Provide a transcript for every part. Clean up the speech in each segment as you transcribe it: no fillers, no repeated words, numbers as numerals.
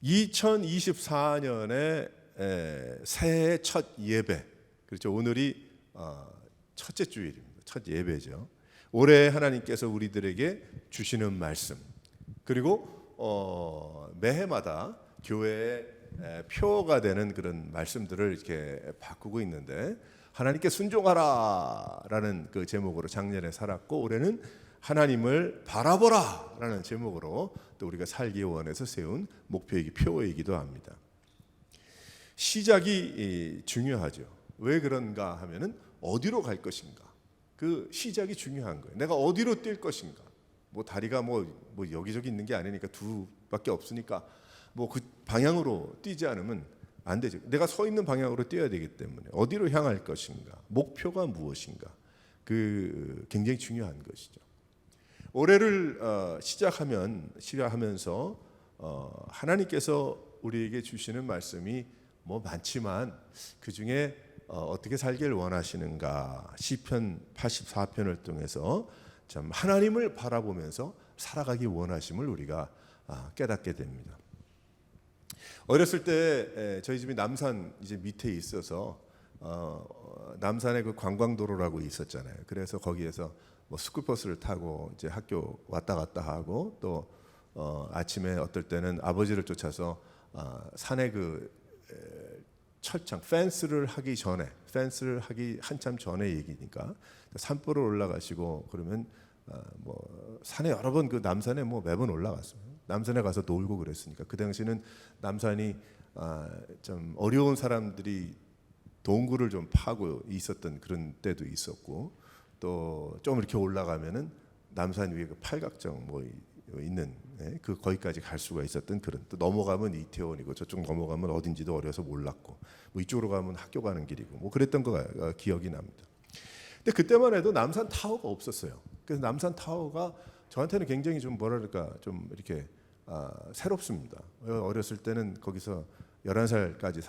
2024년의 새해 첫 예배, 그렇죠. 오늘이 첫째 주일입니다. 첫 예배죠. 올해 하나님께서 우리들에게 주시는 말씀, 그리고 매해마다 교회의 표가 되는 그런 말씀들을 이렇게 바꾸고 있는데, 하나님께 순종하라라는 그 제목으로 작년에 살았고, 올해는 하나님을 바라보라라는 제목으로 또 우리가 살기 원해서 세운 표이기도 합니다. 시작이 중요하죠. 왜 그런가 하면은 어디로 갈 것인가, 그 시작이 중요한 거예요. 내가 어디로 뛸 것인가. 뭐 다리가 뭐 여기저기 있는 게 아니니까 두 밖에 없으니까 뭐 그 방향으로 뛰지 않으면 안 되죠. 내가 서 있는 방향으로 뛰어야 되기 때문에 어디로 향할 것인가, 목표가 무엇인가, 그 굉장히 중요한 것이죠. 올해를 시작하면서 하나님께서 우리에게 주시는 말씀이 뭐 많지만 그 중에 어떻게 살기를 원하시는가, 시편 84편을 통해서 참 하나님을 바라보면서 살아가기 원하심을 우리가 깨닫게 됩니다. 어렸을 때 저희 집이 남산 이제 밑에 있어서 남산에 그 관광도로라고 있었잖아요. 그래서 거기에서 뭐 스쿨버스를 타고 이제 학교 왔다 갔다 하고, 또 아침에 어떨 때는 아버지를 쫓아서 산에 그 철창 펜스를 하기 한참 전에 얘기니까 산보로 올라가시고, 그러면 뭐 산에 여러 번, 그 남산에 뭐 매번 올라갔어요. 남산에 가서 놀고 그랬으니까. 그 당시는 남산이 좀 어려운 사람들이 동굴을 좀 파고 있었던 그런 때도 있었고, 또 좀 이렇게 올라가면은 남산 위에 그 팔각정 뭐 있는 그 거기까지 갈 수가 있었던 그런, 또 넘어가면 이태원이고 저쪽 넘어가면 어딘지도 어려서 몰랐고, 뭐 이쪽으로 가면 학교 가는 길이고 뭐 그랬던 거 기억이 납니다. 근데 그때만 해도 남산 타워가 없었어요. 그래서 남산 타워가 저한테는 굉장히 좀 뭐랄까 좀 이렇게 새롭습니다. 어렸을 때는 거기서 11살까지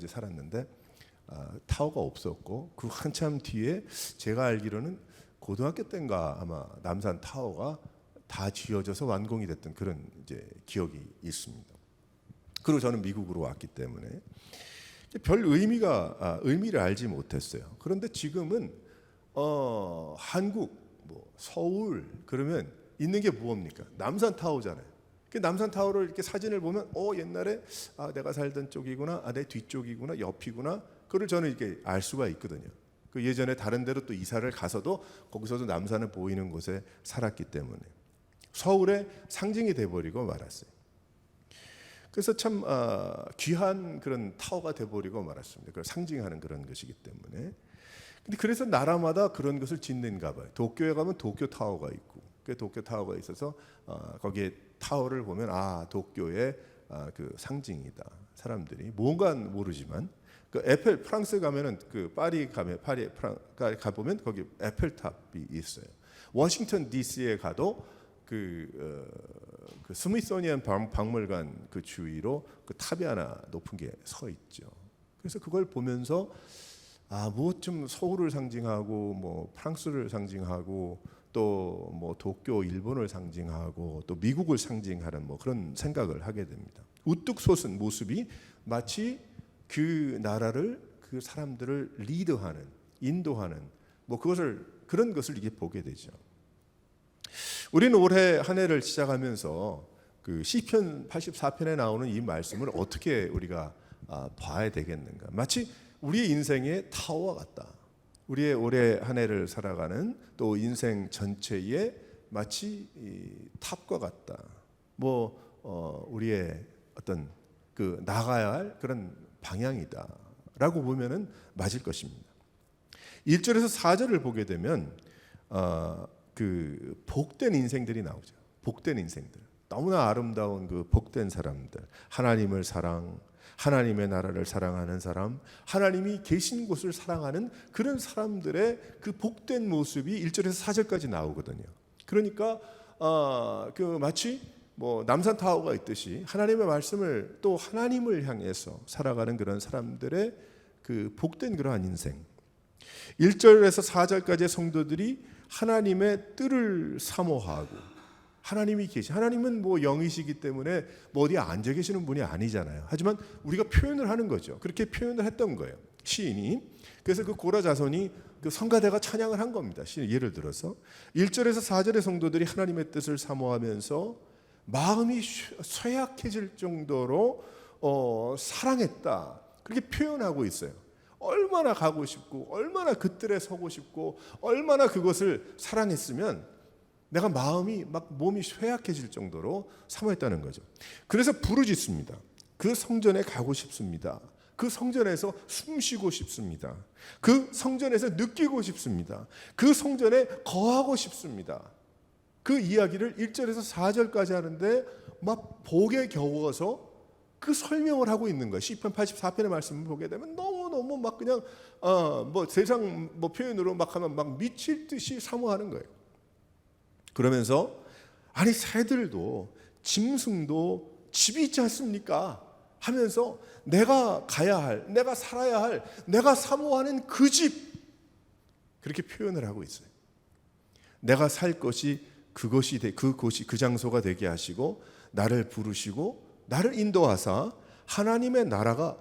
살았는데 타워가 없었고, 그 한참 뒤에 제가 알기로는 고등학교 때인가 아마 남산 타워가 다 지어져서 완공이 됐던 그런 이제 기억이 있습니다. 그리고 저는 미국으로 왔기 때문에 별 의미를 알지 못했어요. 그런데 지금은 한국, 뭐 서울 그러면 있는 게 뭡니까? 남산 타워잖아요. 그 남산 타워를 이렇게 사진을 보면 옛날에 내가 살던 쪽이구나, 내 뒤쪽이구나, 옆이구나, 그걸 저는 이렇게 알 수가 있거든요. 그 예전에 다른 데로 또 이사를 가서도 거기서도 남산을 보이는 곳에 살았기 때문에 서울의 상징이 돼버리고 말았어요. 그래서 참 귀한 그런 타워가 돼버리고 말았습니다. 그걸 상징하는 그런 것이기 때문에. 근데 그래서 나라마다 그런 것을 짓는가 봐요. 도쿄에 가면 도쿄 타워가 있고, 그 도쿄 타워가 있어서 거기에 타워를 보면 도쿄의 그 상징이다. 사람들이 뭔가 모르지만 그 에펠, 프랑스 가면은 그 파리 가보면 거기 에펠탑이 있어요. 워싱턴 DC에 가도 그 스미소니언 박물관 그 주위로 그 탑이 하나 높은 게 서 있죠. 그래서 그걸 보면서 뭐 좀 서울을 상징하고, 뭐 프랑스를 상징하고, 또 뭐 도쿄 일본을 상징하고, 또 미국을 상징하는 뭐 그런 생각을 하게 됩니다. 우뚝 솟은 모습이 마치 그 나라를, 그 사람들을 리드하는, 인도하는 뭐 그런 것을 이게 보게 되죠. 우리는 올해 한 해를 시작하면서 그 시편 84편에 나오는 이 말씀을 어떻게 우리가 봐야 되겠는가? 마치 우리의 인생의 타워와 같다. 우리의 올해 한 해를 살아가는 또 인생 전체에 마치 탑과 같다. 우리의 어떤 그 나가야 할 그런 방향이다라고 보면은 맞을 것입니다. 1절에서 4절을 보게 되면 그 복된 인생들이 나오죠. 복된 인생들, 너무나 아름다운 그 복된 사람들, 하나님의 나라를 사랑하는 사람, 하나님이 계신 곳을 사랑하는 그런 사람들의 그 복된 모습이 1절에서 4절까지 나오거든요. 그러니까 그 마치 뭐 남산 타워가 있듯이 하나님의 말씀을, 또 하나님을 향해서 살아가는 그런 사람들의 그 복된 그러한 인생. 1절에서 4절까지의 성도들이 하나님의 뜻을 사모하고 하나님이 하나님은 뭐 영이시기 때문에 뭐 어디에 앉아 계시는 분이 아니잖아요. 하지만 우리가 표현을 하는 거죠. 그렇게 표현을 했던 거예요, 시인이. 그래서 그 고라 자손이 그 성가대가 찬양을 한 겁니다. 예를 들어서 1절에서 4절의 성도들이 하나님의 뜻을 사모하면서 마음이 쇠약해질 정도로 사랑했다, 그렇게 표현하고 있어요. 얼마나 가고 싶고, 얼마나 그 뜰에 서고 싶고, 얼마나 그것을 사랑했으면 내가 마음이 막 몸이 쇠약해질 정도로 사모했다는 거죠. 그래서 부르짖습니다. 그 성전에 가고 싶습니다. 그 성전에서 숨 쉬고 싶습니다. 그 성전에서 느끼고 싶습니다. 그 성전에 거하고 싶습니다. 그 이야기를 1절에서 4절까지 하는데 막 복에 겨워서 그 설명을 하고 있는 거예요. 시편 84편의 말씀을 보게 되면 너무 막 그냥 뭐 세상 뭐 표현으로 막 하면 막 미칠 듯이 사모하는 거예요. 그러면서 아니 새들도 짐승도 집이 있지 않습니까? 하면서 내가 가야 할, 내가 살아야 할, 내가 사모하는 그 집, 그렇게 표현을 하고 있어요. 내가 살 것이 그곳이 그 장소가 되게 하시고 나를 부르시고 나를 인도하사 하나님의 나라가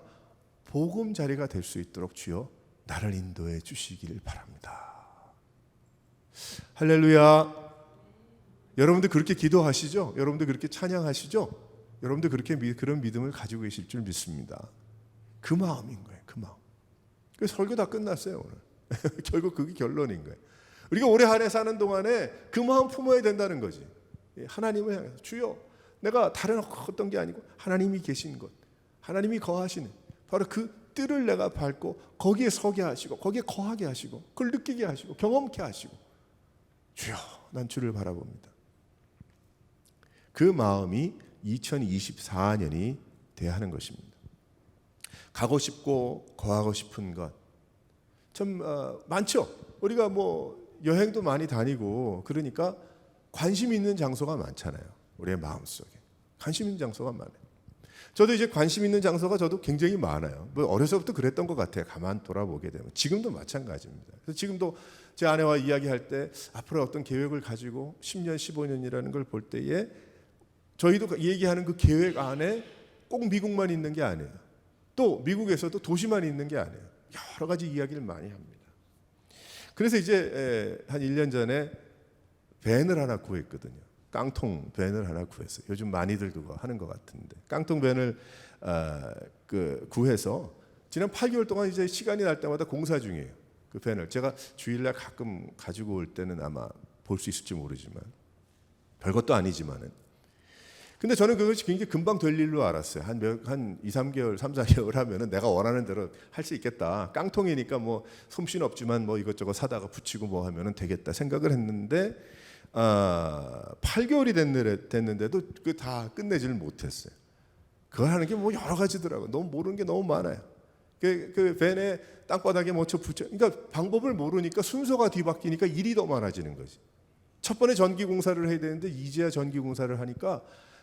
보금자리가 될 수 있도록 주여 나를 인도해 주시기를 바랍니다. 할렐루야. 여러분들 그렇게 기도하시죠? 여러분들 그렇게 찬양하시죠? 여러분들 그렇게 그런 믿음을 가지고 계실 줄 믿습니다. 그 마음인 거예요. 그 마음. 그 설교 다 끝났어요 오늘. 결국 그게 결론인 거예요. 우리가 올해 한 해 사는 동안에 그 마음 품어야 된다는 거지. 하나님을 향해서 주여, 내가 다른 어떤 게 아니고 하나님이 계신 곳, 하나님이 거하시는 바로 그 뜰을 내가 밟고 거기에 서게 하시고 거기에 거하게 하시고 그걸 느끼게 하시고 경험케 하시고, 주여 난 주를 바라봅니다. 그 마음이 2024년이 돼야 하는 것입니다. 가고 싶고 거하고 싶은 것 참 많죠. 우리가 뭐 여행도 많이 다니고 그러니까 관심 있는 장소가 많잖아요. 우리의 마음속에 관심 있는 장소가 많아요. 저도 이제 관심 있는 장소가 저도 굉장히 많아요. 뭐 어려서부터 그랬던 것 같아요. 가만 돌아보게 되면 지금도 마찬가지입니다. 그래서 지금도 제 아내와 이야기할 때 앞으로 어떤 계획을 가지고 10년, 15년이라는 걸 볼 때에 저희도 얘기하는 그 계획 안에 꼭 미국만 있는 게 아니에요. 또 미국에서도 도시만 있는 게 아니에요. 여러 가지 이야기를 많이 합니다. 그래서 이제 한 1년 전에 밴을 하나 구했거든요. 깡통 밴을 하나 구했어요. 요즘 많이들 그거 하는 것 같은데 깡통 밴을 구해서 지난 8개월 동안 이제 시간이 날 때마다 공사 중이에요. 그 밴을 제가 주일날 가끔 가지고 올 때는 아마 볼 수 있을지 모르지만 별것도 아니지만은, 근데 저는 그것이 굉장히 금방 될 일로 알았어요. 한 2, 3개월, 3, 4개월 하면은 내가 원하는 대로 할 수 있겠다. 깡통이니까 뭐 솜씨는 없지만 뭐 이것저것 사다가 붙이고 뭐 하면은 되겠다 생각을 했는데 8개월이 됐는데도 그 다 끝내지를 못했어요. 그걸 하는 게 뭐 여러 가지더라고요. 너무 모르는 게 너무 많아요. 그 밴에 땅바닥에 묻혀 붙여. 그러니까 방법을 모르니까 순서가 뒤바뀌니까 일이 더 많아지는 거지. 첫 번에 전기 공사를 해야 되는데 이제야 전기 공사를 하니까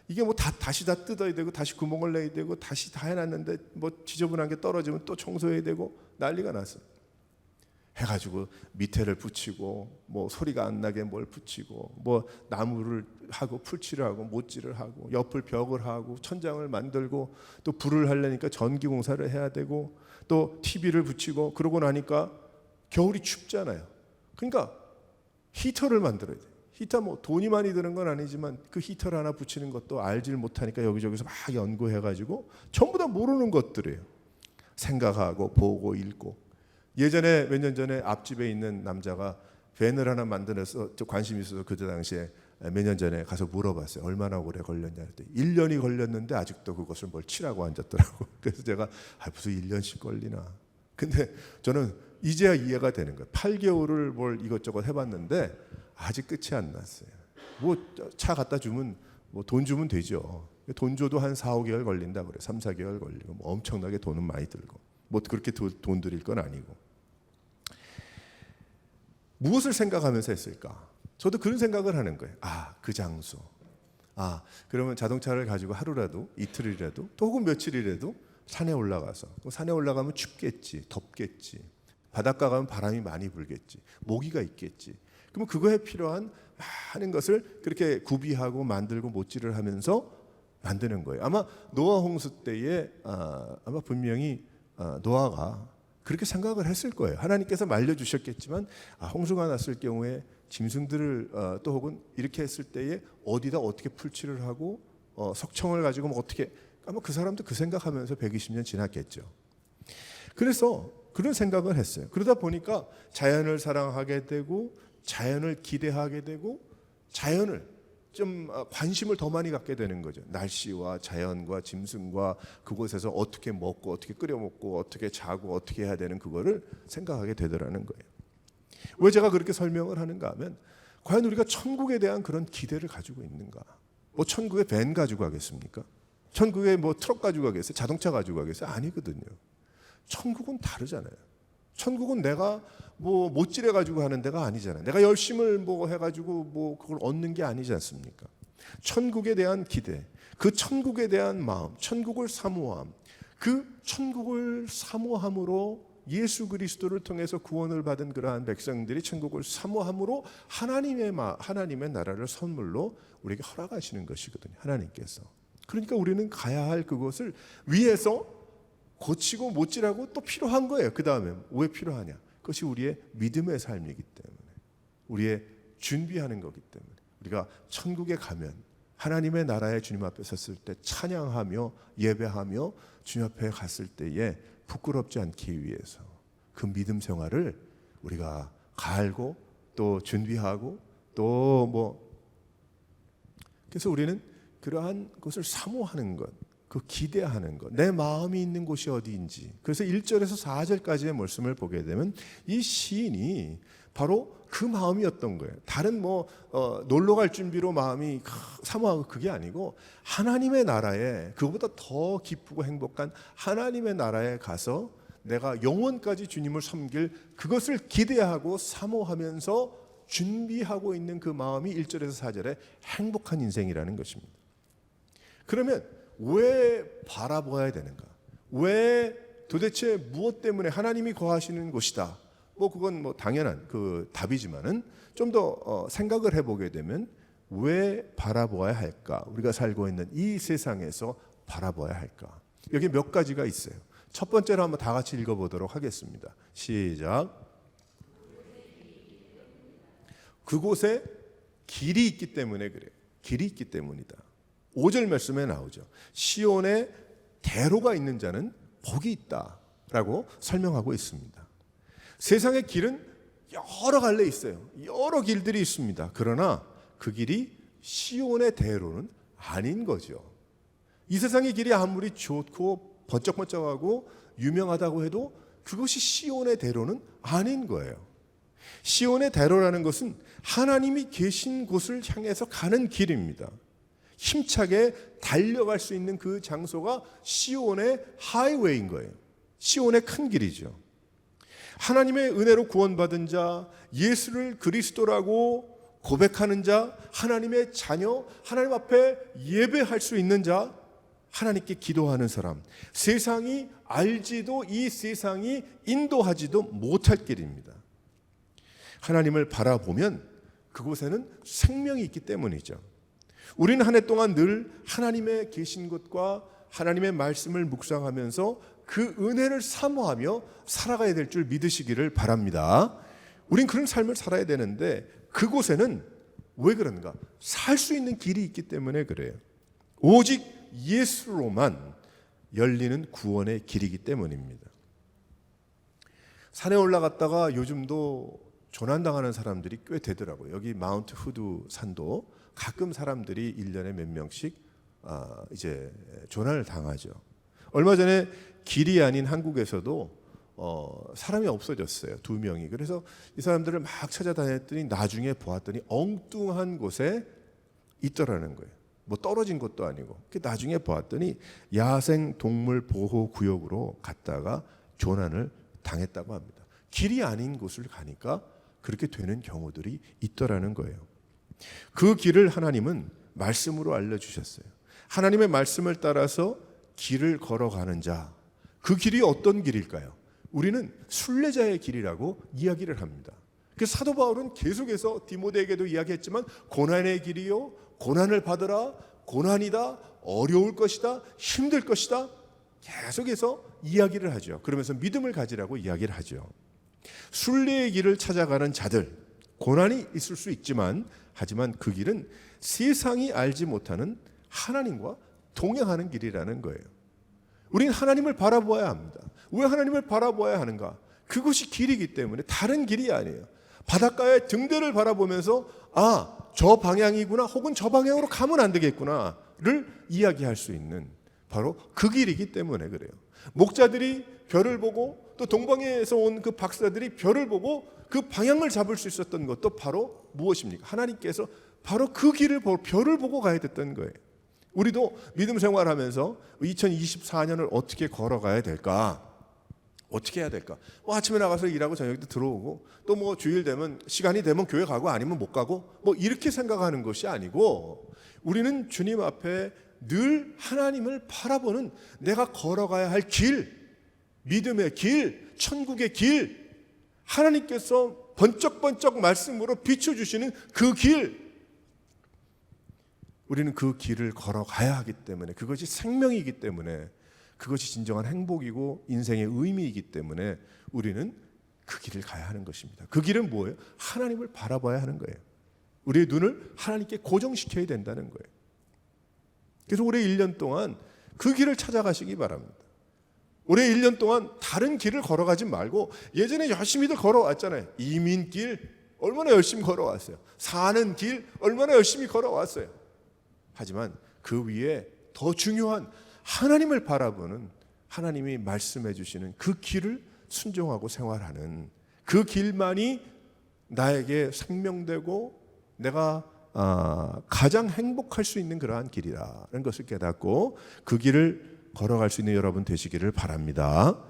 이게 뭐 다시 다 뜯어야 되고 다시 구멍을 내야 되고 다시 다 해놨는데 뭐 지저분한 게 떨어지면 또 청소해야 되고 난리가 났어요. 해가지고 밑에를 붙이고 뭐 소리가 안 나게 뭘 붙이고 뭐 나무를 하고 풀칠을 하고 못질을 하고 옆을 벽을 하고 천장을 만들고 또 불을 하려니까 전기 공사를 해야 되고 또 TV를 붙이고 그러고 나니까 겨울이 춥잖아요. 그러니까 히터를 만들어야 돼요. 히터 뭐 돈이 많이 드는 건 아니지만 그 히터를 하나 붙이는 것도 알질 못하니까 여기저기서 막 연구해가지고 전부 다 모르는 것들이에요. 생각하고 보고 읽고. 예전에 몇 년 전에 앞집에 있는 남자가 밴을 하나 만들어서 관심이 있어서 그때 당시에 몇 년 전에 가서 물어봤어요. 얼마나 오래 걸렸냐 했더니 1년이 걸렸는데 아직도 그것을 뭘 칠하고 앉았더라고. 그래서 제가 무슨 1년씩 걸리나. 근데 저는 이제야 이해가 되는 거예요. 8개월을 뭘 이것저것 해봤는데 아직 끝이 안 났어요. 뭐 차 갖다 주면 뭐 돈 주면 되죠. 돈 줘도 한 4, 5개월 걸린다 그래. 3, 4개월 걸리고 뭐 엄청나게 돈은 많이 들고 뭐 그렇게 돈 들일 건 아니고. 무엇을 생각하면서 했을까? 저도 그런 생각을 하는 거예요. 그 장소. 그러면 자동차를 가지고 하루라도 이틀이라도 또 혹은 며칠이라도 산에 올라가서 산에 올라가면 춥겠지, 덥겠지. 바닷가 가면 바람이 많이 불겠지, 모기가 있겠지. 그러면 그거에 필요한 많은 것을 그렇게 구비하고 만들고 못질을 하면서 만드는 거예요. 아마 노아 홍수 때에 아마 분명히 노아가 그렇게 생각을 했을 거예요. 하나님께서 말려주셨겠지만 홍수가 났을 경우에 짐승들을 또 혹은 이렇게 했을 때에 어디다 어떻게 풀칠을 하고 석청을 가지고 뭐 어떻게, 아마 그 사람도 그 생각하면서 120년 지났겠죠. 그래서 그런 생각을 했어요. 그러다 보니까 자연을 사랑하게 되고 자연을 기대하게 되고 자연을 좀 관심을 더 많이 갖게 되는 거죠. 날씨와 자연과 짐승과 그곳에서 어떻게 먹고 어떻게 끓여 먹고 어떻게 자고 어떻게 해야 되는 그거를 생각하게 되더라는 거예요. 왜 제가 그렇게 설명을 하는가 하면, 과연 우리가 천국에 대한 그런 기대를 가지고 있는가? 뭐 천국에 밴 가지고 가겠습니까? 천국에 뭐 트럭 가지고 가겠어요? 자동차 가지고 가겠어요? 아니거든요. 천국은 다르잖아요. 천국은 내가 뭐 못질해 가지고 하는 데가 아니잖아요. 내가 열심을 뭐 해가지고 뭐 그걸 얻는 게 아니지 않습니까? 천국에 대한 기대, 그 천국에 대한 마음, 천국을 사모함, 그 천국을 사모함으로 예수 그리스도를 통해서 구원을 받은 그러한 백성들이 천국을 사모함으로 하나님의 나라를 선물로 우리에게 허락하시는 것이거든요. 하나님께서. 그러니까 우리는 가야 할 그것을 위해서 고치고 못질하고 또 필요한 거예요. 그 다음에 왜 필요하냐? 그것이 우리의 믿음의 삶이기 때문에, 우리의 준비하는 거기 때문에, 우리가 천국에 가면 하나님의 나라에 주님 앞에 섰을 때 찬양하며 예배하며 주님 앞에 갔을 때에 부끄럽지 않기 위해서 그 믿음 생활을 우리가 갈고 또 준비하고 또 뭐, 그래서 우리는 그러한 것을 사모하는 것, 그 기대하는 것, 내 마음이 있는 곳이 어디인지. 그래서 1절에서 4절까지의 말씀을 보게 되면 이 시인이 바로 그 마음이었던 거예요. 다른 뭐 놀러 갈 준비로 마음이 사모하고 그게 아니고, 하나님의 나라에, 그것보다 더 기쁘고 행복한 하나님의 나라에 가서 내가 영원까지 주님을 섬길 그것을 기대하고 사모하면서 준비하고 있는 그 마음이 1절에서 4절에 행복한 인생이라는 것입니다. 그러면 왜 바라보아야 되는가? 왜 도대체 무엇 때문에 하나님이 거하시는 곳이다? 뭐 그건 뭐 당연한 그 답이지만은 좀 더 생각을 해보게 되면 왜 바라보아야 할까? 우리가 살고 있는 이 세상에서 바라보아야 할까? 여기 몇 가지가 있어요. 첫 번째로 한번 다 같이 읽어보도록 하겠습니다. 시작. 그곳에 길이 있기 때문에 그래요. 길이 있기 때문이다. 5절 말씀에 나오죠. 시온에 대로가 있는 자는 복이 있다라고 설명하고 있습니다. 세상의 길은 여러 갈래 있어요. 여러 길들이 있습니다. 그러나 그 길이 시온의 대로는 아닌 거죠. 이 세상의 길이 아무리 좋고 번쩍번쩍하고 유명하다고 해도 그것이 시온의 대로는 아닌 거예요. 시온의 대로라는 것은 하나님이 계신 곳을 향해서 가는 길입니다. 힘차게 달려갈 수 있는 그 장소가 시온의 하이웨이인 거예요. 시온의 큰 길이죠. 하나님의 은혜로 구원받은 자, 예수를 그리스도라고 고백하는 자, 하나님의 자녀, 하나님 앞에 예배할 수 있는 자, 하나님께 기도하는 사람, 세상이 알지도 이 세상이 인도하지도 못할 길입니다. 하나님을 바라보면 그곳에는 생명이 있기 때문이죠. 우리는 한 해 동안 늘 하나님의 계신 곳과 하나님의 말씀을 묵상하면서 그 은혜를 사모하며 살아가야 될 줄 믿으시기를 바랍니다. 우린 그런 삶을 살아야 되는데 그곳에는 왜 그런가? 살 수 있는 길이 있기 때문에 그래요. 오직 예수로만 열리는 구원의 길이기 때문입니다. 산에 올라갔다가 요즘도 조난당하는 사람들이 꽤 되더라고요. 여기 마운트 후드 산도 가끔 사람들이 1년에 몇 명씩 이제 조난을 당하죠. 얼마 전에 길이 아닌 한국에서도 사람이 없어졌어요. 2명이. 그래서 이 사람들을 막 찾아다녔더니 나중에 보았더니 엉뚱한 곳에 있더라는 거예요. 뭐 떨어진 것도 아니고. 나중에 보았더니 야생 동물 보호 구역으로 갔다가 조난을 당했다고 합니다. 길이 아닌 곳을 가니까 그렇게 되는 경우들이 있더라는 거예요. 그 길을 하나님은 말씀으로 알려주셨어요. 하나님의 말씀을 따라서 길을 걸어가는 자, 그 길이 어떤 길일까요? 우리는 순례자의 길이라고 이야기를 합니다. 그래서 사도 바울은 계속해서 디모데에게도 이야기했지만 고난의 길이요, 고난을 받으라, 고난이다, 어려울 것이다, 힘들 것이다, 계속해서 이야기를 하죠. 그러면서 믿음을 가지라고 이야기를 하죠. 순례의 길을 찾아가는 자들, 고난이 있을 수 있지만 하지만 그 길은 세상이 알지 못하는 하나님과 동행하는 길이라는 거예요. 우리는 하나님을 바라보아야 합니다. 왜 하나님을 바라보아야 하는가? 그것이 길이기 때문에, 다른 길이 아니에요. 바닷가의 등대를 바라보면서 저 방향이구나, 혹은 저 방향으로 가면 안 되겠구나를 이야기할 수 있는 바로 그 길이기 때문에 그래요. 목자들이 별을 보고, 또 동방에서 온 그 박사들이 별을 보고 그 방향을 잡을 수 있었던 것도 바로 무엇입니까? 하나님께서 바로 그 길을 별을 보고 가야 됐던 거예요. 우리도 믿음 생활하면서 2024년을 어떻게 걸어가야 될까? 어떻게 해야 될까? 아침에 나가서 일하고 저녁 때 들어오고, 또 주일 되면 시간이 되면 교회 가고 아니면 못 가고 이렇게 생각하는 것이 아니고, 우리는 주님 앞에 늘 하나님을 바라보는, 내가 걸어가야 할 길, 믿음의 길, 천국의 길, 하나님께서 번쩍번쩍 말씀으로 비춰주시는 그 길, 우리는 그 길을 걸어가야 하기 때문에, 그것이 생명이기 때문에, 그것이 진정한 행복이고 인생의 의미이기 때문에 우리는 그 길을 가야 하는 것입니다. 그 길은 뭐예요? 하나님을 바라봐야 하는 거예요. 우리의 눈을 하나님께 고정시켜야 된다는 거예요. 그래서 올해 1년 동안 그 길을 찾아가시기 바랍니다. 올해 1년 동안 다른 길을 걸어가지 말고, 예전에 열심히들 걸어왔잖아요. 이민길 얼마나 열심히 걸어왔어요. 사는 길 얼마나 열심히 걸어왔어요. 하지만 그 위에 더 중요한 하나님을 바라보는, 하나님이 말씀해 주시는 그 길을 순종하고 생활하는 그 길만이 나에게 생명되고 내가 가장 행복할 수 있는 그러한 길이라는 것을 깨닫고 그 길을 걸어갈 수 있는 여러분 되시기를 바랍니다.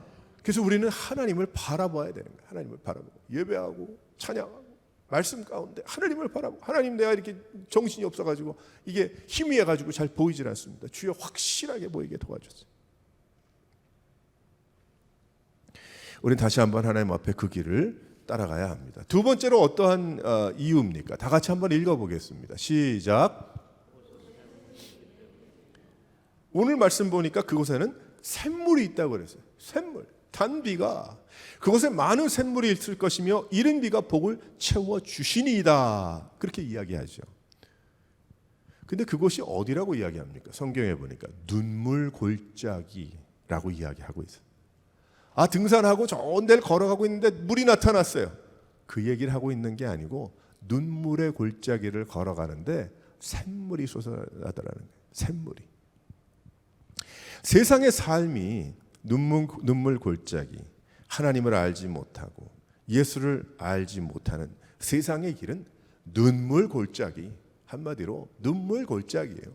그래서 우리는 하나님을 바라봐야 되는 거예요. 하나님을 바라보고 예배하고 찬양하고 말씀 가운데 하나님을 바라보고, 하나님, 내가 이렇게 정신이 없어가지고 이게 희미해가지고 잘 보이질 않습니다. 주여 확실하게 보이게 도와주세요. 우리는 다시 한번 하나님 앞에 그 길을 따라가야 합니다. 두 번째로 어떠한 이유입니까? 다 같이 한번 읽어보겠습니다. 시작. 오늘 말씀 보니까 그곳에는 샘물이 있다고 그랬어요. 샘물, 단비가 그곳에 많은 샘물이 있을 것이며 이른 비가 복을 채워주시니이다, 그렇게 이야기하죠. 근데 그곳이 어디라고 이야기합니까? 성경에 보니까 눈물 골짜기라고 이야기하고 있어요. 등산하고 좋은 데를 걸어가고 있는데 물이 나타났어요. 그 얘기를 하고 있는 게 아니고 눈물의 골짜기를 걸어가는데 샘물이 솟아나더라는 거예요. 샘물이. 세상의 삶이 눈물 골짜기, 하나님을 알지 못하고 예수를 알지 못하는 세상의 길은 눈물 골짜기, 한마디로 눈물 골짜기예요.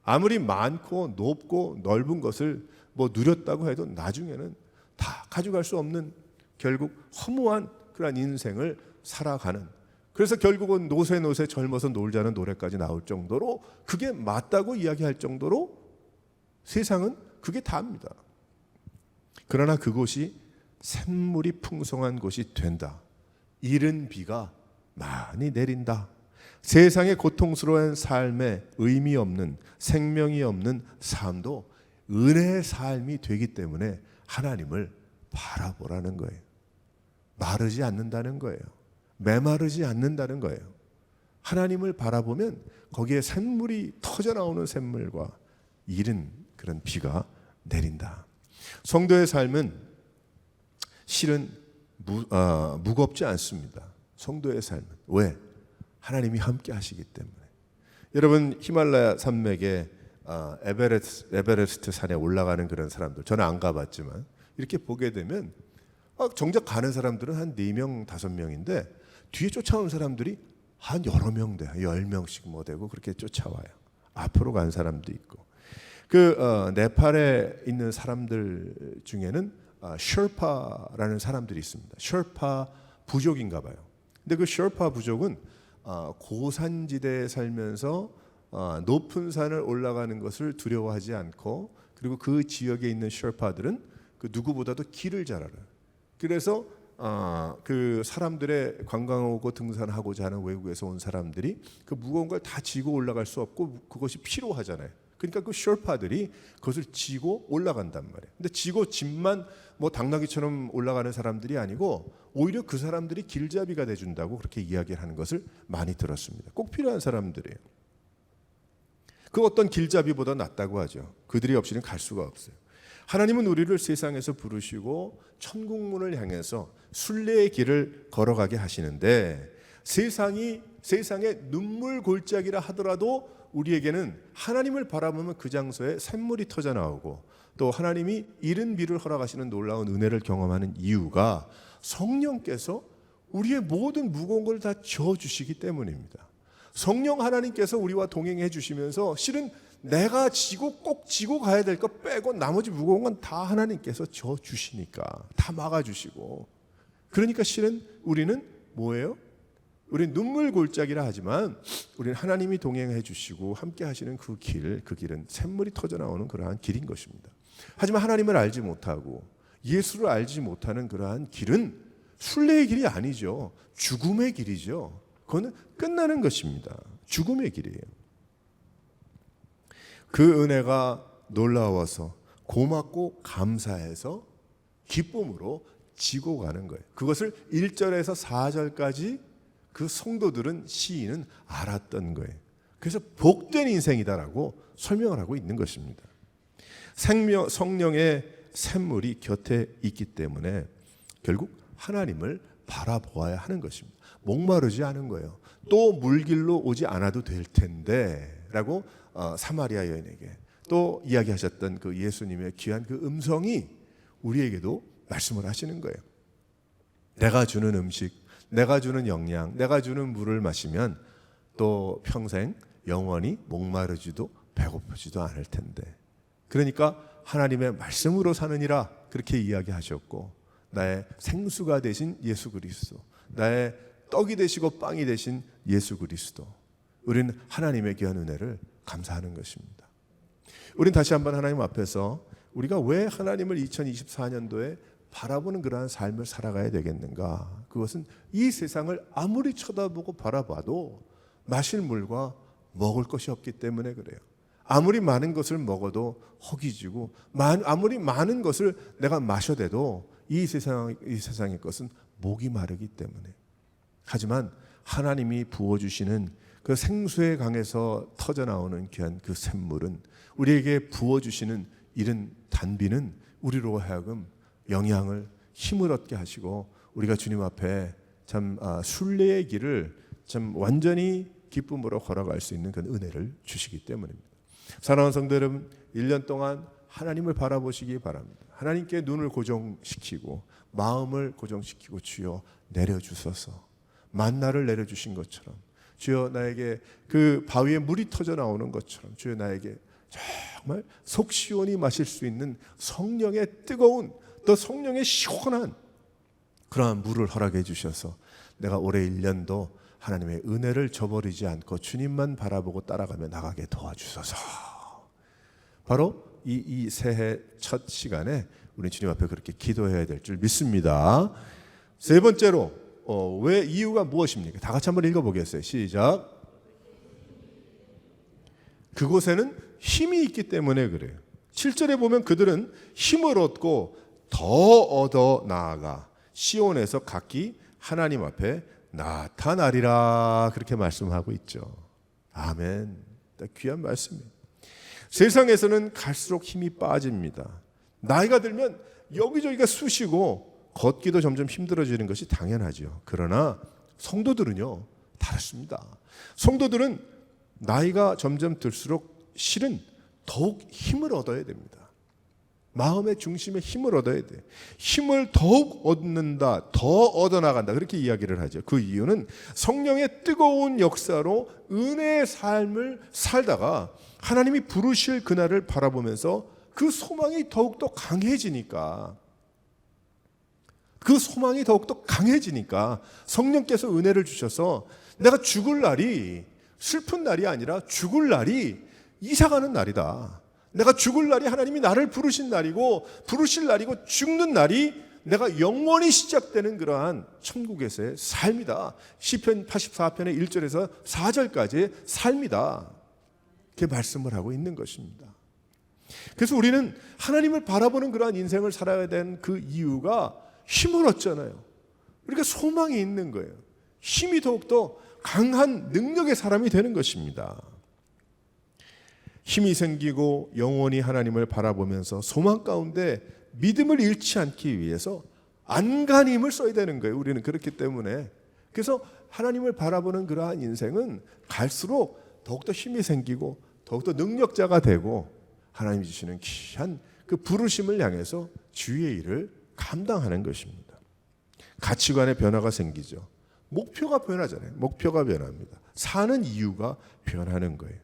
아무리 많고 높고 넓은 것을 누렸다고 해도 나중에는 다 가져갈 수 없는, 결국 허무한 그런 인생을 살아가는, 그래서 결국은 노세 젊어서 놀자는 노래까지 나올 정도로, 그게 맞다고 이야기할 정도로 세상은 그게 다입니다. 그러나 그곳이 샘물이 풍성한 곳이 된다. 이른 비가 많이 내린다. 세상의 고통스러운 삶에 의미 없는, 생명이 없는 삶도 은혜의 삶이 되기 때문에 하나님을 바라보라는 거예요. 마르지 않는다는 거예요. 메마르지 않는다는 거예요. 하나님을 바라보면 거기에 샘물이 터져 나오는 샘물과 이른 그런 비가 내린다. 성도의 삶은 실은 무겁지 않습니다. 성도의 삶은. 왜? 하나님이 함께 하시기 때문에. 여러분, 히말라야 산맥에 에베레스트 산에 올라가는 그런 사람들, 저는 안 가봤지만 이렇게 보게 되면 정작 가는 사람들은 한 4명, 5명인데 뒤에 쫓아온 사람들이 한 여러 명 돼요. 10명씩 되고 그렇게 쫓아와요. 앞으로 간 사람도 있고. 네팔에 있는 사람들 중에는 셔파라는 사람들이 있습니다. 셔파 부족인가 봐요. 근데 그 셔파 부족은 고산지대에 살면서 높은 산을 올라가는 것을 두려워하지 않고, 그리고 그 지역에 있는 셔파들은 그 누구보다도 길을 잘 알아요. 그래서 그 사람들의 관광 오고 등산하고자 하는 외국에서 온 사람들이 그 무거운 걸 다 지고 올라갈 수 없고 그것이 필요하잖아요. 그러니까 그 셜파들이 그것을 지고 올라간단 말이에요. 근데 지고 짐만 뭐 당나귀처럼 올라가는 사람들이 아니고 오히려 그 사람들이 길잡이가 돼준다고 그렇게 이야기를 하는 것을 많이 들었습니다. 꼭 필요한 사람들이에요. 그 어떤 길잡이보다 낫다고 하죠. 그들이 없이는 갈 수가 없어요. 하나님은 우리를 세상에서 부르시고 천국문을 향해서 순례의 길을 걸어가게 하시는데 세상에 눈물 골짜기라 하더라도 우리에게는 하나님을 바라보면 그 장소에 샘물이 터져 나오고 또 하나님이 이른 비를 허락하시는 놀라운 은혜를 경험하는 이유가 성령께서 우리의 모든 무거운 걸 다 져주시기 때문입니다. 성령 하나님께서 우리와 동행해 주시면서 실은 내가 꼭 지고 가야 될 거 빼고 나머지 무거운 건 다 하나님께서 져주시니까 다 막아주시고 그러니까 실은 우리는 뭐예요? 우리는 눈물 골짜기라 하지만 우리는 하나님이 동행해 주시고 함께 하시는 그 길은 샘물이 터져 나오는 그러한 길인 것입니다. 하지만 하나님을 알지 못하고 예수를 알지 못하는 그러한 길은 순례의 길이 아니죠. 죽음의 길이죠. 그거는 끝나는 것입니다. 죽음의 길이에요. 그 은혜가 놀라워서 고맙고 감사해서 기쁨으로 지고 가는 거예요. 그것을 1절에서 4절까지 그 성도들은 시인은 알았던 거예요. 그래서 복된 인생이다라고 설명을 하고 있는 것입니다. 성령의 샘물이 곁에 있기 때문에 결국 하나님을 바라보아야 하는 것입니다. 목마르지 않은 거예요. 또 물길로 오지 않아도 될 텐데 라고 사마리아 여인에게 또 이야기하셨던 그 예수님의 귀한 그 음성이 우리에게도 말씀을 하시는 거예요. 내가 주는 음식, 내가 주는 영양, 내가 주는 물을 마시면 또 평생 영원히 목마르지도 배고프지도 않을 텐데. 그러니까 하나님의 말씀으로 사느니라 그렇게 이야기하셨고 나의 생수가 되신 예수 그리스도, 나의 떡이 되시고 빵이 되신 예수 그리스도, 우리는 하나님의 귀한 은혜를 감사하는 것입니다. 우리는 다시 한번 하나님 앞에서 우리가 왜 하나님을 2024년도에 바라보는 그러한 삶을 살아가야 되겠는가? 그것은 이 세상을 아무리 쳐다보고 바라봐도 마실 물과 먹을 것이 없기 때문에 그래요. 아무리 많은 것을 먹어도 허기지고 아무리 많은 것을 내가 마셔대도 이 세상의 것은 목이 마르기 때문에. 하지만 하나님이 부어주시는 그 생수의 강에서 터져나오는 귀한 그 샘물은 우리에게 부어주시는 이른 단비는 우리로 하여금 영양을 힘을 얻게 하시고 우리가 주님 앞에 참 순례의 길을 참 완전히 기쁨으로 걸어갈 수 있는 그런 은혜를 주시기 때문입니다. 사랑하는 성도 여러분, 1년 동안 하나님을 바라보시기 바랍니다. 하나님께 눈을 고정시키고 마음을 고정시키고 주여 내려주소서. 만나를 내려주신 것처럼 주여 나에게 그 바위에 물이 터져 나오는 것처럼 주여 나에게 정말 속 시원히 마실 수 있는 성령의 뜨거운 또 성령의 시원한 그러한 물을 허락해 주셔서 내가 올해 1년도 하나님의 은혜를 저버리지 않고 주님만 바라보고 따라가며 나가게 도와주소서. 바로 이 새해 첫 시간에 우리 주님 앞에 그렇게 기도해야 될 줄 믿습니다. 세 번째로 왜 이유가 무엇입니까? 다 같이 한번 읽어보겠어요. 시작. 그곳에는 힘이 있기 때문에 그래요. 7절에 보면 그들은 힘을 얻고 더 얻어 나아가 시온에서 각기 하나님 앞에 나타나리라 그렇게 말씀하고 있죠. 아멘. 귀한 말씀이에요. 세상에서는 갈수록 힘이 빠집니다. 나이가 들면 여기저기가 쑤시고 걷기도 점점 힘들어지는 것이 당연하죠. 그러나 성도들은요 다릅니다. 성도들은 나이가 점점 들수록 실은 더욱 힘을 얻어야 됩니다. 마음의 중심에 힘을 얻어야 돼. 힘을 더욱 얻는다, 더 얻어나간다 그렇게 이야기를 하죠. 그 이유는 성령의 뜨거운 역사로 은혜의 삶을 살다가 하나님이 부르실 그날을 바라보면서 그 소망이 더욱더 강해지니까 성령께서 은혜를 주셔서 내가 죽을 날이 슬픈 날이 아니라 죽을 날이 이사가는 날이다. 내가 죽을 날이 하나님이 나를 부르신 날이고 부르실 날이고 죽는 날이 내가 영원히 시작되는 그러한 천국에서의 삶이다. 시편 84편의 1절에서 4절까지의 삶이다. 이렇게 말씀을 하고 있는 것입니다. 그래서 우리는 하나님을 바라보는 그러한 인생을 살아야 되는 그 이유가 힘을 얻잖아요. 그러니까 소망이 있는 거예요. 힘이 더욱더 강한 능력의 사람이 되는 것입니다. 힘이 생기고 영원히 하나님을 바라보면서 소망 가운데 믿음을 잃지 않기 위해서 안간힘을 써야 되는 거예요. 우리는 그렇기 때문에. 그래서 하나님을 바라보는 그러한 인생은 갈수록 더욱더 힘이 생기고 더욱더 능력자가 되고 하나님이 주시는 귀한 그 부르심을 향해서 주의 일을 감당하는 것입니다. 가치관의 변화가 생기죠. 목표가 변하잖아요. 목표가 변합니다. 사는 이유가 변하는 거예요.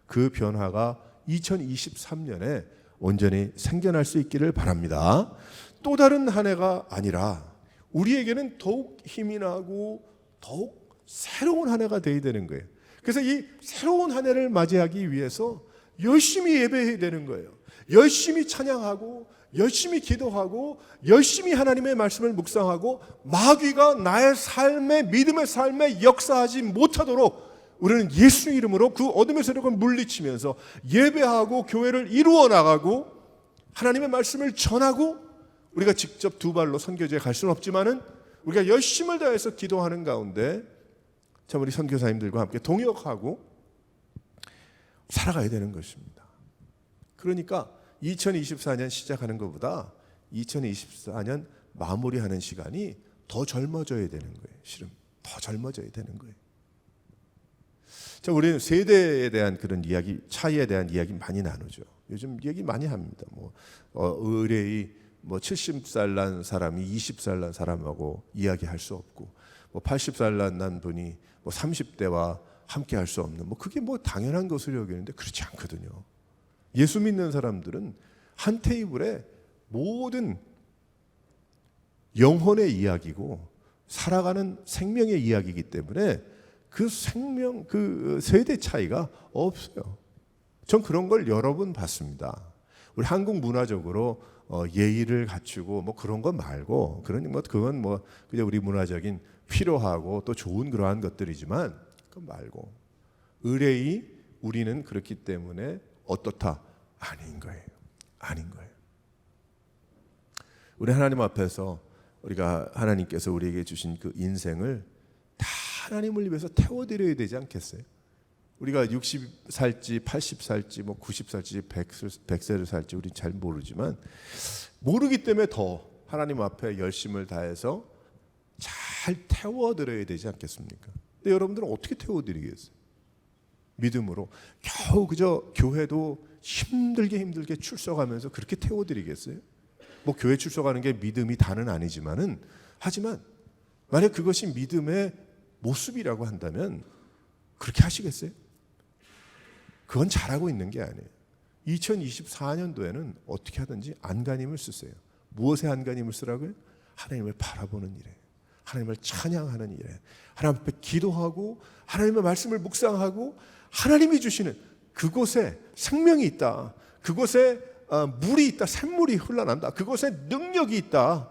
그 변화가 2023년에 온전히 생겨날 수 있기를 바랍니다. 또 다른 한 해가 아니라 우리에게는 더욱 힘이 나고 더욱 새로운 한 해가 되어야 되는 거예요. 그래서 이 새로운 한 해를 맞이하기 위해서 열심히 예배해야 되는 거예요. 열심히 찬양하고 열심히 기도하고 열심히 하나님의 말씀을 묵상하고 마귀가 나의 삶에 믿음의 삶에 역사하지 못하도록 우리는 예수 이름으로 그 어둠의 세력을 물리치면서 예배하고 교회를 이루어 나가고 하나님의 말씀을 전하고 우리가 직접 두 발로 선교지에 갈 수는 없지만은 우리가 열심을 다해서 기도하는 가운데 참 우리 선교사님들과 함께 동역하고 살아가야 되는 것입니다. 그러니까 2024년 시작하는 것보다 2024년 마무리하는 시간이 더 젊어져야 되는 거예요. 실은 더 젊어져야 되는 거예요. 자, 우리는 세대에 대한 그런 이야기, 차이에 대한 이야기 많이 나누죠. 요즘 얘기 많이 합니다. 의뢰의 70살 난 사람이 20살 난 사람하고 이야기할 수 없고, 80살 난 분이 30대와 함께 할 수 없는, 그게 당연한 것으로 여기는데 그렇지 않거든요. 예수 믿는 사람들은 한 테이블에 모든 영혼의 이야기고 살아가는 생명의 이야기이기 때문에 그 생명, 그 세대 차이가 없어요. 전 그런 걸 여러 번 봤습니다. 우리 한국 문화적으로 예의를 갖추고 그런 것 말고, 그건 그냥 우리 문화적인 필요하고 또 좋은 그러한 것들이지만 그거 말고 의뢰의 우리는 그렇기 때문에 어떻다? 아닌 거예요. 아닌 거예요. 우리 하나님 앞에서 우리가 하나님께서 우리에게 주신 그 인생을 다 하나님을 위해서 태워드려야 되지 않겠어요? 우리가 60살지 80살지 90살지 100세를 살지 우리 잘 모르지만 모르기 때문에 더 하나님 앞에 열심을 다해서 잘 태워드려야 되지 않겠습니까? 근데 여러분들은 어떻게 태워드리겠어요? 믿음으로 겨우 그저 교회도 힘들게 출석하면서 그렇게 태워드리겠어요? 교회 출석하는 게 믿음이 다는 아니지만은, 하지만 만약 그것이 믿음의 모습이라고 한다면 그렇게 하시겠어요? 그건 잘하고 있는 게 아니에요. 2024년도에는 어떻게 하든지 안간힘을 쓰세요. 무엇에 안간힘을 쓰라고요? 하나님을 바라보는 일에, 하나님을 찬양하는 일에, 하나님 앞에 기도하고 하나님의 말씀을 묵상하고 하나님이 주시는 그곳에 생명이 있다, 그곳에 물이 있다, 샘물이 흘러난다, 그곳에 능력이 있다,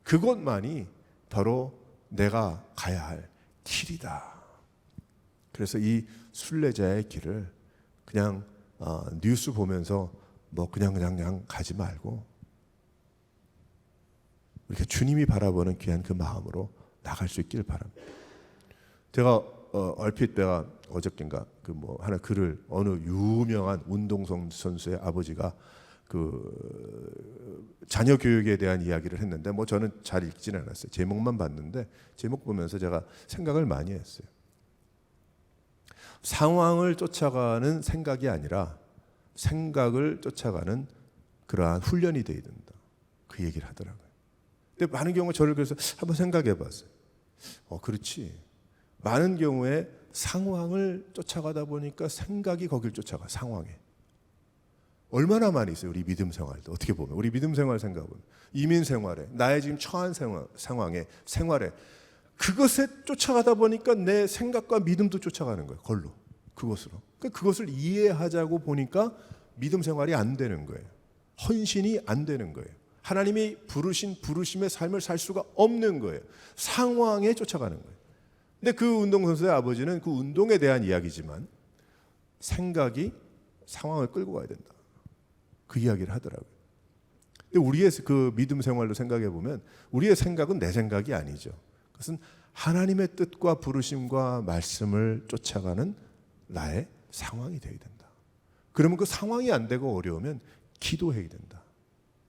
그것만이 바로 내가 가야 할 길이다. 그래서 이 순례자의 길을 그냥 뉴스 보면서 그냥 가지 말고 우리가 주님이 바라보는 귀한 그 마음으로 나갈 수 있기를 바랍니다. 제가 얼핏 내가 어저께인가 하나 글을, 어느 유명한 운동선수의 아버지가 그 자녀 교육에 대한 이야기를 했는데 저는 잘 읽지는 않았어요. 제목만 봤는데 제목 보면서 제가 생각을 많이 했어요. 상황을 쫓아가는 생각이 아니라 생각을 쫓아가는 그러한 훈련이 되어야 된다, 그 얘기를 하더라고요. 근데 많은 경우 저를 그래서 한번 생각해 봤어요. 그렇지. 많은 경우에 상황을 쫓아가다 보니까 생각이 거길 쫓아가. 상황에 얼마나 많이 있어요. 우리 믿음 생활도 어떻게 보면, 우리 믿음 생활 생각하면 이민 생활에, 나의 지금 처한 상황에, 생활에, 그것에 쫓아가다 보니까 내 생각과 믿음도 쫓아가는 거예요. 그것으로. 그것을 이해하자고 보니까 믿음 생활이 안 되는 거예요. 헌신이 안 되는 거예요. 하나님이 부르신 부르심의 삶을 살 수가 없는 거예요. 상황에 쫓아가는 거예요. 근데 그 운동선수의 아버지는 그 운동에 대한 이야기지만 생각이 상황을 끌고 가야 된다. 그 이야기를 하더라고요. 근데 우리의 그 믿음 생활로 생각해 보면 우리의 생각은 내 생각이 아니죠. 그것은 하나님의 뜻과 부르심과 말씀을 쫓아가는 나의 상황이 되어야 된다. 그러면 그 상황이 안 되고 어려우면 기도해야 된다.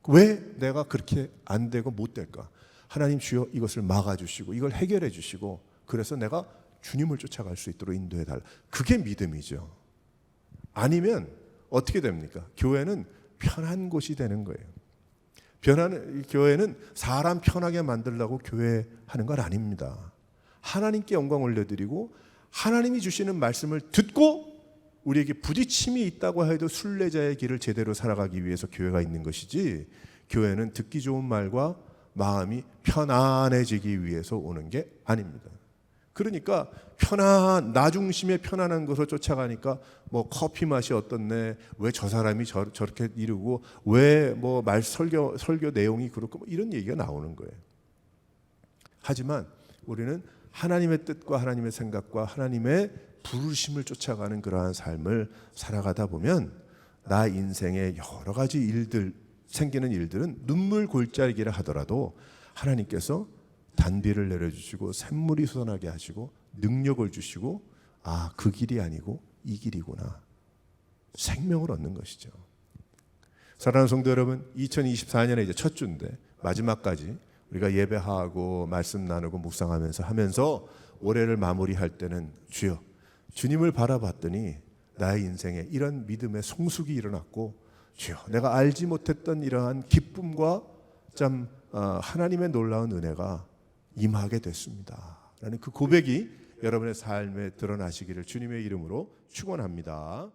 왜 내가 그렇게 안 되고 못 될까? 하나님 주여 이것을 막아주시고 이걸 해결해 주시고 그래서 내가 주님을 쫓아갈 수 있도록 인도해 달라. 그게 믿음이죠. 아니면 어떻게 됩니까? 교회는 편한 곳이 되는 거예요. 교회는 사람 편하게 만들려고 교회하는 건 아닙니다. 하나님께 영광 올려드리고 하나님이 주시는 말씀을 듣고 우리에게 부딪힘이 있다고 해도 순례자의 길을 제대로 살아가기 위해서 교회가 있는 것이지, 교회는 듣기 좋은 말과 마음이 편안해지기 위해서 오는 게 아닙니다. 그러니까 나 중심의 편안한 것을 쫓아가니까 뭐 커피 맛이 어떻네, 왜 저 사람이 저렇게 이러고, 왜 뭐 설교 내용이 그렇고 뭐 이런 얘기가 나오는 거예요. 하지만 우리는 하나님의 뜻과 하나님의 생각과 하나님의 부르심을 쫓아가는 그러한 삶을 살아가다 보면 나 인생에 여러 가지 일들, 생기는 일들은 눈물 골짜기라 하더라도 하나님께서 단비를 내려주시고 샘물이 솟아나게 하시고 능력을 주시고, 아, 그 길이 아니고 이 길이구나, 생명을 얻는 것이죠. 사랑하는 성도 여러분, 2024년에 이제 첫 주인데 마지막까지 우리가 예배하고 말씀 나누고 묵상하면서 올해를 마무리할 때는 주여, 주님을 바라봤더니 나의 인생에 이런 믿음의 성숙이 일어났고, 주여 내가 알지 못했던 이러한 기쁨과 참 하나님의 놀라운 은혜가 임하게 됐습니다 라는 그 고백이 여러분의 삶에 드러나시기를 주님의 이름으로 축원합니다.